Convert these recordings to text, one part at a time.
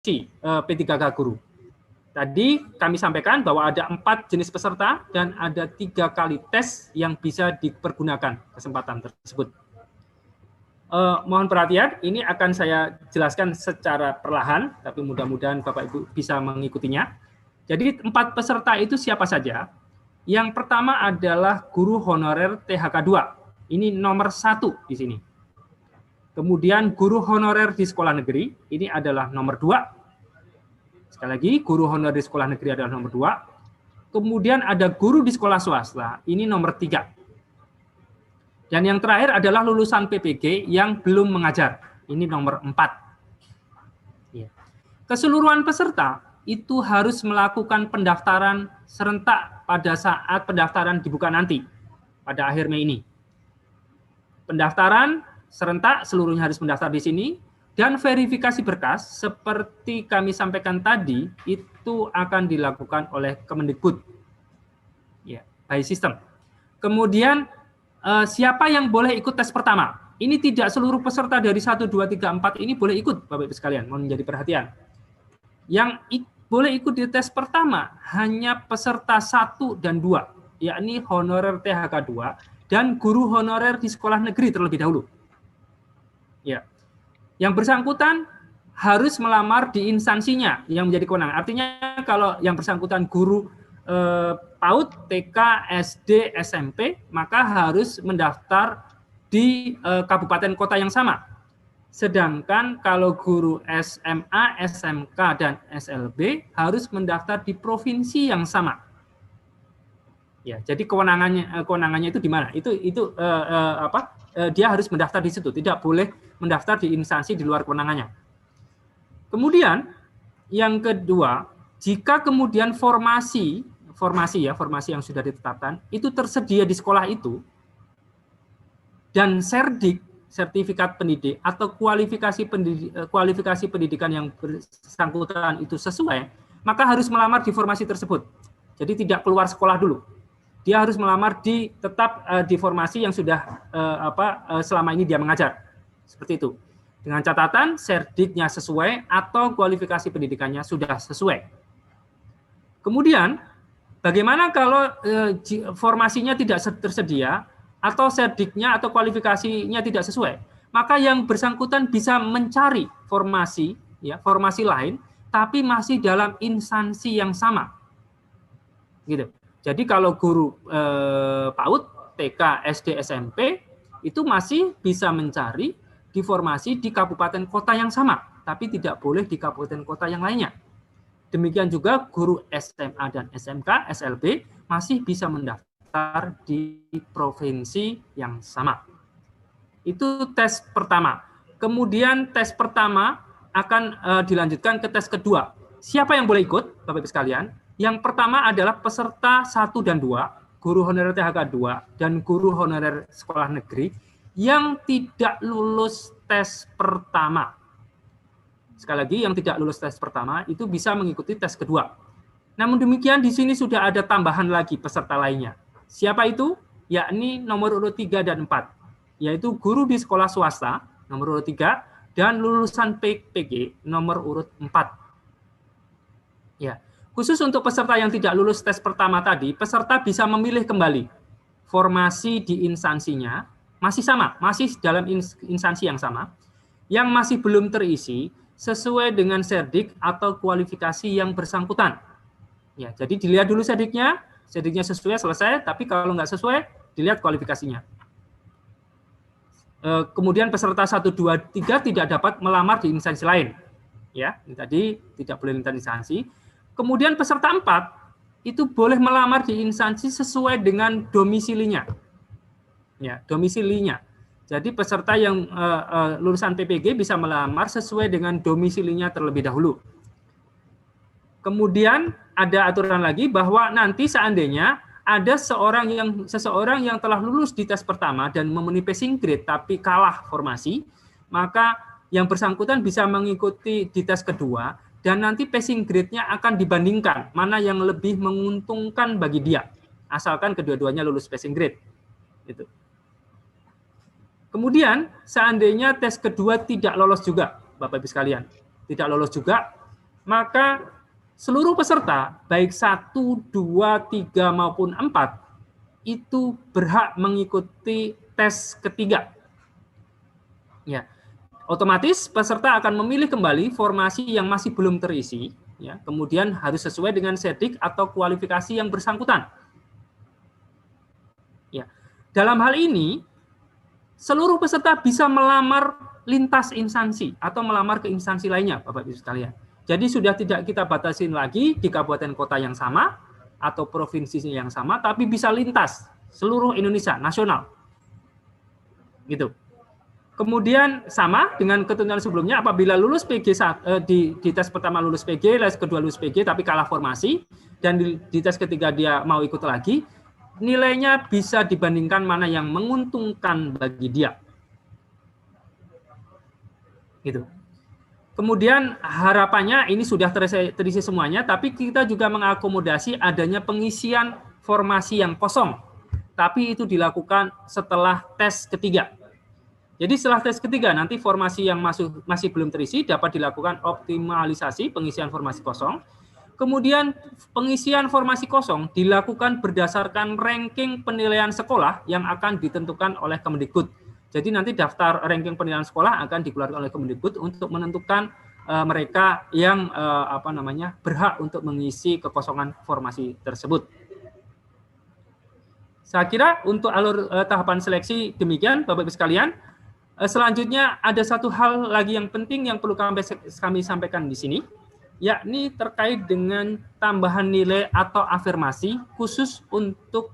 P3K guru. Tadi kami sampaikan bahwa ada 4 jenis peserta dan ada 3 kali tes yang bisa dipergunakan kesempatan tersebut. Mohon perhatian, ini akan saya jelaskan secara perlahan, tapi mudah-mudahan Bapak Ibu bisa mengikutinya. Jadi 4 peserta itu siapa saja? Yang pertama adalah guru honorer THK 2. Ini nomor 1 di sini. Kemudian guru honorer di sekolah negeri, ini adalah nomor 2. Sekali lagi, guru honorer di sekolah negeri adalah nomor 2. Kemudian ada guru di sekolah swasta, ini nomor 3. Dan yang terakhir adalah lulusan PPG yang belum mengajar, ini nomor 4. Keseluruhan peserta itu harus melakukan pendaftaran serentak pada saat pendaftaran dibuka nanti, pada akhir Mei ini. Pendaftaran serentak, seluruhnya harus mendaftar di sini. Dan verifikasi berkas, seperti kami sampaikan tadi, itu akan dilakukan oleh Kemendikbud, ya, by system. Kemudian, siapa yang boleh ikut tes pertama? Ini tidak seluruh peserta dari 1, 2, 3, 4 ini boleh ikut, Bapak-Ibu sekalian, mohon menjadi perhatian. Yang boleh ikut di tes pertama hanya peserta 1 dan 2, yakni honorer THK 2 dan guru honorer di sekolah negeri terlebih dahulu. Ya. Yang bersangkutan harus melamar di instansinya yang menjadi kewenangan. Artinya kalau yang bersangkutan guru PAUD, TK, SD, SMP, maka harus mendaftar di kabupaten kota yang sama. Sedangkan kalau guru SMA, SMK, dan SLB harus mendaftar di provinsi yang sama. Ya, jadi kewenangannya itu di mana? Dia harus mendaftar di situ, tidak boleh mendaftar di instansi di luar kewenangannya. Kemudian yang kedua, jika kemudian formasi yang sudah ditetapkan itu tersedia di sekolah itu dan serdik, sertifikat pendidik atau kualifikasi pendidikan yang bersangkutan itu sesuai, maka harus melamar di formasi tersebut. Jadi tidak keluar sekolah dulu. Dia harus melamar tetap di formasi yang sudah selama ini dia mengajar. Seperti itu. Dengan catatan serdiknya sesuai atau kualifikasi pendidikannya sudah sesuai. Kemudian, bagaimana kalau formasinya tidak tersedia atau serdiknya atau kualifikasinya tidak sesuai? Maka yang bersangkutan bisa mencari formasi lain, tapi masih dalam instansi yang sama. Gitu. Jadi kalau guru PAUD, TK, SD, SMP itu masih bisa mencari di formasi di kabupaten kota yang sama, tapi tidak boleh di kabupaten kota yang lainnya. Demikian juga guru SMA dan SMK, SLB masih bisa mendaftar di provinsi yang sama. Itu tes pertama. Kemudian tes pertama akan dilanjutkan ke tes kedua. Siapa yang boleh ikut, Bapak-Ibu sekalian? Yang pertama adalah peserta 1 dan 2, guru honorer THK 2 dan guru honorer sekolah negeri yang tidak lulus tes pertama. Sekali lagi, yang tidak lulus tes pertama itu bisa mengikuti tes kedua. Namun demikian, di sini sudah ada tambahan lagi peserta lainnya. Siapa itu? Yakni nomor urut 3 dan 4, yaitu guru di sekolah swasta, nomor urut 3, dan lulusan PPG, nomor urut 4. Ya. Khusus untuk peserta yang tidak lulus tes pertama tadi, peserta bisa memilih kembali formasi di instansinya, masih sama, masih dalam instansi yang sama, yang masih belum terisi sesuai dengan serdik atau kualifikasi yang bersangkutan. Ya, jadi dilihat dulu serdiknya sesuai, selesai, tapi kalau nggak sesuai, dilihat kualifikasinya. Kemudian peserta 1, 2, 3 tidak dapat melamar di instansi lain. Ya, ini tadi tidak boleh lintas instansi. Kemudian peserta 4 itu boleh melamar di instansi sesuai dengan domisilinya. Ya, domisilinya. Jadi peserta yang lulusan PPG bisa melamar sesuai dengan domisilinya terlebih dahulu. Kemudian ada aturan lagi bahwa nanti seandainya ada seseorang yang telah lulus di tes pertama dan memenuhi passing grade tapi kalah formasi, maka yang bersangkutan bisa mengikuti di tes kedua dan nanti passing grade-nya akan dibandingkan mana yang lebih menguntungkan bagi dia, asalkan kedua-duanya lulus passing grade. Gitu. Kemudian seandainya tes kedua tidak lolos juga, Bapak Ibu sekalian, tidak lolos juga, maka seluruh peserta, baik 1, 2, 3, maupun 4, itu berhak mengikuti tes ketiga. Ya, otomatis peserta akan memilih kembali formasi yang masih belum terisi, ya, kemudian harus sesuai dengan sedik atau kualifikasi yang bersangkutan. Ya, dalam hal ini, seluruh peserta bisa melamar lintas instansi atau melamar ke instansi lainnya, Bapak-Ibu sekalian. Jadi sudah tidak kita batasin lagi di kabupaten kota yang sama atau provinsi yang sama, tapi bisa lintas seluruh Indonesia, nasional. Gitu. Kemudian sama dengan ketentuan sebelumnya, apabila lulus PG di tes pertama lulus PG, tes kedua lulus PG tapi kalah formasi, dan di tes ketiga dia mau ikut lagi, nilainya bisa dibandingkan mana yang menguntungkan bagi dia. Gitu. Kemudian harapannya ini sudah terisi semuanya, tapi kita juga mengakomodasi adanya pengisian formasi yang kosong, tapi itu dilakukan setelah tes ketiga. Jadi setelah tes ketiga nanti formasi yang masih belum terisi dapat dilakukan optimalisasi pengisian formasi kosong. Kemudian pengisian formasi kosong dilakukan berdasarkan ranking penilaian sekolah yang akan ditentukan oleh Kemendikbud. Jadi nanti daftar ranking penilaian sekolah akan dikeluarkan oleh Kemendikbud untuk menentukan mereka yang berhak untuk mengisi kekosongan formasi tersebut. Saya kira untuk alur tahapan seleksi demikian, Bapak-Ibu sekalian. Selanjutnya ada satu hal lagi yang penting yang perlu kami sampaikan di sini, yakni terkait dengan tambahan nilai atau afirmasi khusus untuk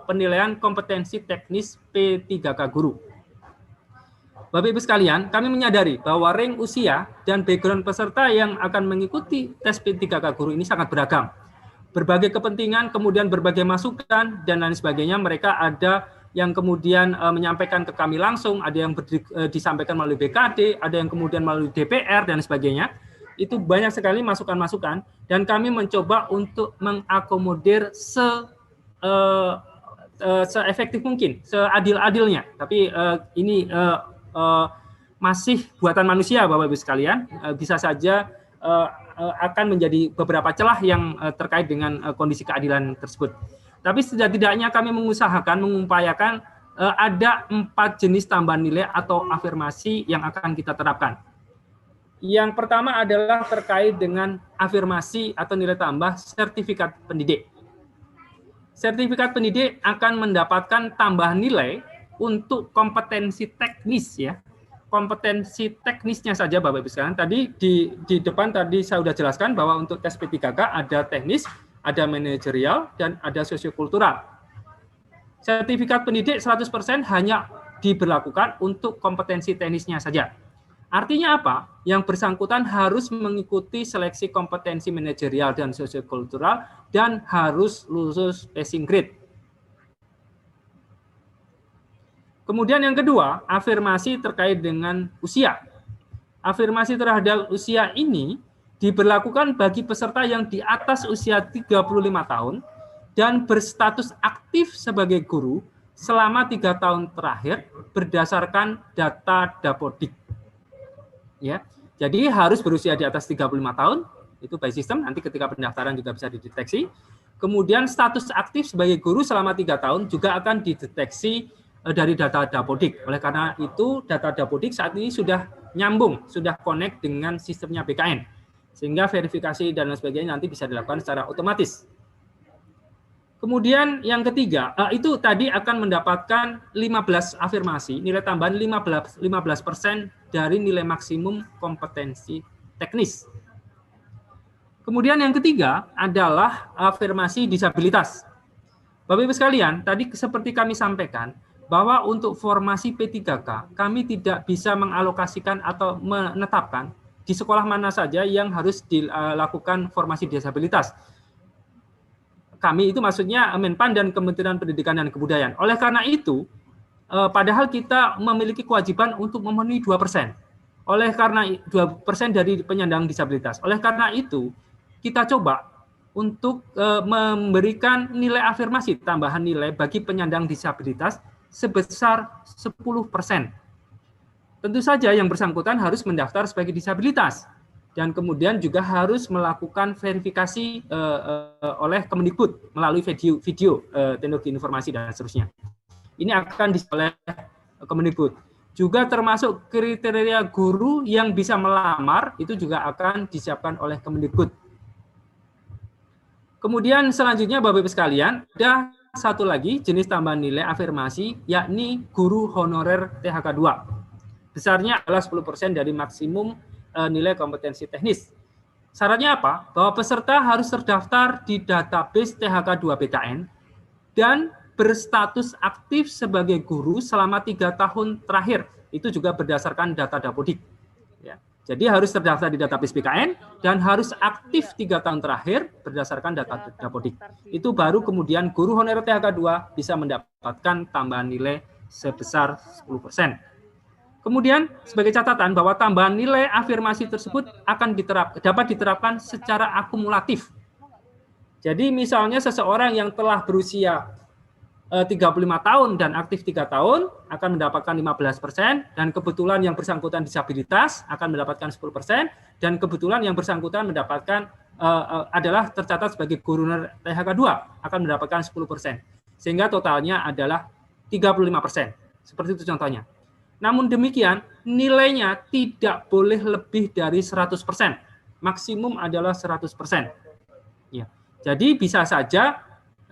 penilaian kompetensi teknis P3K guru. Bapak-Ibu sekalian, kami menyadari bahwa rank usia dan background peserta yang akan mengikuti tes P3K guru ini sangat beragam. Berbagai kepentingan, kemudian berbagai masukan, dan lain sebagainya. Mereka ada yang kemudian menyampaikan ke kami langsung, ada yang disampaikan melalui BKD, ada yang kemudian melalui DPR, dan sebagainya. Itu banyak sekali masukan-masukan, dan kami mencoba untuk mengakomodir se-efektif mungkin, seadil-adilnya. Tapi ini masih buatan manusia, Bapak-Ibu sekalian. Bisa saja akan menjadi beberapa celah yang terkait dengan kondisi keadilan tersebut. Tapi setidak-tidaknya kami mengupayakan ada 4 jenis tambahan nilai atau afirmasi yang akan kita terapkan. Yang pertama adalah terkait dengan afirmasi atau nilai tambah sertifikat pendidik. Sertifikat pendidik akan mendapatkan tambahan nilai untuk kompetensi teknis, ya. Kompetensi teknisnya saja, Bapak-Ibu sekalian. Tadi di depan tadi saya sudah jelaskan bahwa untuk tes P3K ada teknis, ada manajerial, dan ada sosiokultural. Sertifikat pendidik 100% hanya diberlakukan untuk kompetensi teknisnya saja. Artinya apa? Yang bersangkutan harus mengikuti seleksi kompetensi manajerial dan sosiokultural dan harus lulus passing grade. Kemudian yang kedua, afirmasi terkait dengan usia. Afirmasi terhadap usia ini diberlakukan bagi peserta yang di atas usia 35 tahun dan berstatus aktif sebagai guru selama 3 tahun terakhir berdasarkan data Dapodik. Ya, jadi harus berusia di atas 35 tahun, itu by system, nanti ketika pendaftaran juga bisa dideteksi. Kemudian status aktif sebagai guru selama 3 tahun juga akan dideteksi dari data Dapodik. Oleh karena itu, data Dapodik saat ini sudah nyambung, sudah connect dengan sistemnya BKN. Sehingga verifikasi dan lain sebagainya nanti bisa dilakukan secara otomatis. Kemudian yang ketiga, itu tadi akan mendapatkan 15 afirmasi, nilai tambahan 15% dari nilai maksimum kompetensi teknis. Kemudian yang ketiga adalah afirmasi disabilitas. Bapak-Ibu sekalian, tadi seperti kami sampaikan, bahwa untuk formasi P3K, kami tidak bisa mengalokasikan atau menetapkan di sekolah mana saja yang harus dilakukan formasi disabilitas. Kami itu maksudnya Menpan dan Kementerian Pendidikan dan Kebudayaan. Oleh karena itu, padahal kita memiliki kewajiban untuk memenuhi 2%. Oleh karena 2% dari penyandang disabilitas. Oleh karena itu, kita coba untuk memberikan nilai afirmasi, tambahan nilai bagi penyandang disabilitas sebesar 10%. Tentu saja yang bersangkutan harus mendaftar sebagai disabilitas. dan kemudian juga harus melakukan verifikasi oleh Kemendikbud melalui video teknologi informasi dan seterusnya. Ini akan oleh Kemendikbud. Juga termasuk kriteria guru yang bisa melamar, itu juga akan disiapkan oleh Kemendikbud. Kemudian selanjutnya Bapak Ibu sekalian, ada satu lagi jenis tambahan nilai afirmasi, yakni guru honorer THK 2. Besarnya adalah 10% dari maksimum nilai kompetensi teknis. Syaratnya apa? Bahwa peserta harus terdaftar di database THK 2 BKN dan berstatus aktif sebagai guru selama 3 tahun terakhir. Itu juga berdasarkan data Dapodik. Ya. Jadi harus terdaftar di database BKN dan harus aktif 3 tahun terakhir berdasarkan data Dapodik. Itu baru kemudian guru honorer THK 2 bisa mendapatkan tambahan nilai sebesar 10%. Kemudian sebagai catatan bahwa tambahan nilai afirmasi tersebut akan dapat diterapkan secara akumulatif. Jadi misalnya seseorang yang telah berusia 35 tahun dan aktif 3 tahun akan mendapatkan 15%, dan kebetulan yang bersangkutan disabilitas akan mendapatkan 10%, dan kebetulan yang bersangkutan mendapatkan adalah tercatat sebagai guru THK 2 akan mendapatkan 10%. Sehingga totalnya adalah 35%. Seperti itu contohnya. Namun demikian, nilainya tidak boleh lebih dari 100%. Maksimum adalah 100%. Ya. Jadi bisa saja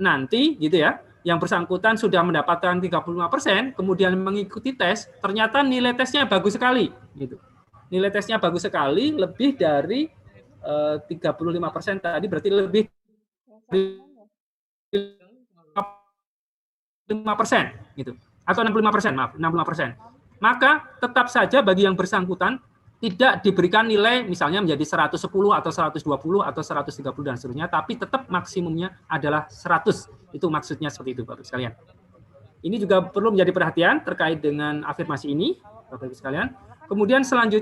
nanti gitu ya, yang bersangkutan sudah mendapatkan 35%, kemudian mengikuti tes, ternyata nilai tesnya bagus sekali. Gitu. Nilai tesnya bagus sekali, lebih dari 35% tadi, berarti lebih dari 5%. Gitu. Atau 65%, maaf, 65%. Maka tetap saja bagi yang bersangkutan tidak diberikan nilai misalnya menjadi 110 atau 120 atau 130 dan seterusnya, tapi tetap maksimumnya adalah 100. Itu maksudnya seperti itu Bapak Ibu sekalian. Ini juga perlu menjadi perhatian terkait dengan afirmasi ini Bapak Ibu sekalian. Kemudian selanjutnya